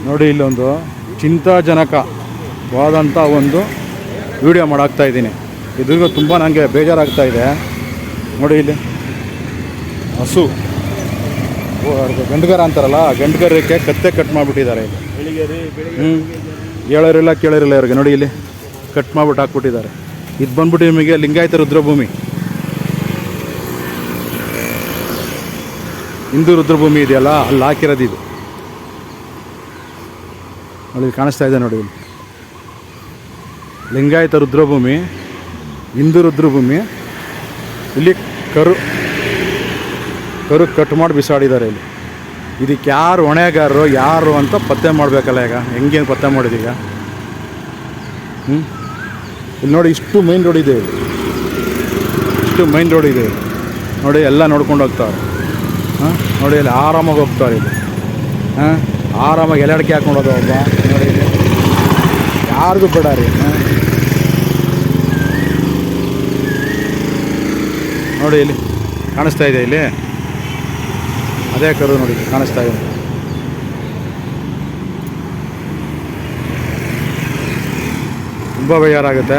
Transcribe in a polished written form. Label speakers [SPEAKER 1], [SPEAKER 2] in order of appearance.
[SPEAKER 1] ನೋಡಿ ಇಲ್ಲೊಂದು ಚಿಂತಾಜನಕವಾದಂಥ ಒಂದು ವಿಡಿಯೋ ಮಾಡಾಕ್ತಾ ಇದ್ದೀನಿ. ಇದ್ರಿಗೂ ತುಂಬ ನನಗೆ ಬೇಜಾರಾಗ್ತಾ ಇದೆ. ನೋಡಿ ಇಲ್ಲಿ ಹಸು ಗಂಡುಗರ ಅಂತಾರಲ್ಲ, ಗಂಡುಗರಕ್ಕೆ ಕತ್ತೆ ಕಟ್ ಮಾಡಿಬಿಟ್ಟಿದ್ದಾರೆ ಇಲ್ಲಿ. ಹೇಳೋರಿಲ್ಲ ಕೇಳೋರಿಲ್ಲ ಇವ್ರಿಗೆ. ನೋಡಿ ಇಲ್ಲಿ ಕಟ್ ಮಾಡಿಬಿಟ್ಟು ಹಾಕ್ಬಿಟ್ಟಿದ್ದಾರೆ. ಇದು ಬಂದ್ಬಿಟ್ಟು ನಿಮಗೆ ಲಿಂಗಾಯತ ರುದ್ರಭೂಮಿ, ಹಿಂದೂ ರುದ್ರಭೂಮಿ ಇದೆಯಲ್ಲ, ಅಲ್ಲಿ ಹಾಕಿರೋದು ಇದು. ನೋಡಿ ಕಾಣಿಸ್ತಾ ಇದೆ ನೋಡಿ ಇಲ್ಲಿ ಲಿಂಗಾಯತ ರುದ್ರಭೂಮಿ, ಹಿಂದೂ ರುದ್ರಭೂಮಿ. ಇಲ್ಲಿ ಕರು ಕಟ್ ಮಾಡಿ ಬಿಸಾಡಿದ್ದಾರೆ ಇಲ್ಲಿ. ಇದಕ್ಕೆ ಯಾರು ಹೊಣೆಗಾರರು ಯಾರು ಅಂತ ಪತ್ತೆ ಮಾಡಬೇಕಲ್ಲ. ಈಗ ಹೆಂಗೇನು ಪತ್ತೆ ಮಾಡಿದೀಗ? ಇಲ್ಲಿ ನೋಡಿ ಇಷ್ಟು ಮೈನ್ ರೋಡ್ ಇದೆ, ಇಷ್ಟು ಮೈನ್ ರೋಡ್ ಇದೆ ನೋಡಿ. ಎಲ್ಲ ನೋಡ್ಕೊಂಡು ಹೋಗ್ತಾರೆ. ನೋಡಿ ಇಲ್ಲಿ ಆರಾಮಾಗಿ ಹೋಗ್ತಾರೆ ಇಲ್ಲಿ. ಆರಾಮಾಗಿ ಎಲ್ಲಡಿಕೆ ಹಾಕ್ಕೊಂಡು ಹೋದ ಒಬ್ಬ. ನೋಡಿ ಇಲ್ಲಿ ಯಾರಿಗೂ ಬೇಡ ರೀ. ನೋಡಿ ಇಲ್ಲಿ ಕಾಣಿಸ್ತಾ ಇದೆ, ಇಲ್ಲಿ ಅದೇ ಕರು ನೋಡಿ ಕಾಣಿಸ್ತಾ ಇದೆ. ತುಂಬ ಬೇಜಾರಾಗುತ್ತೆ.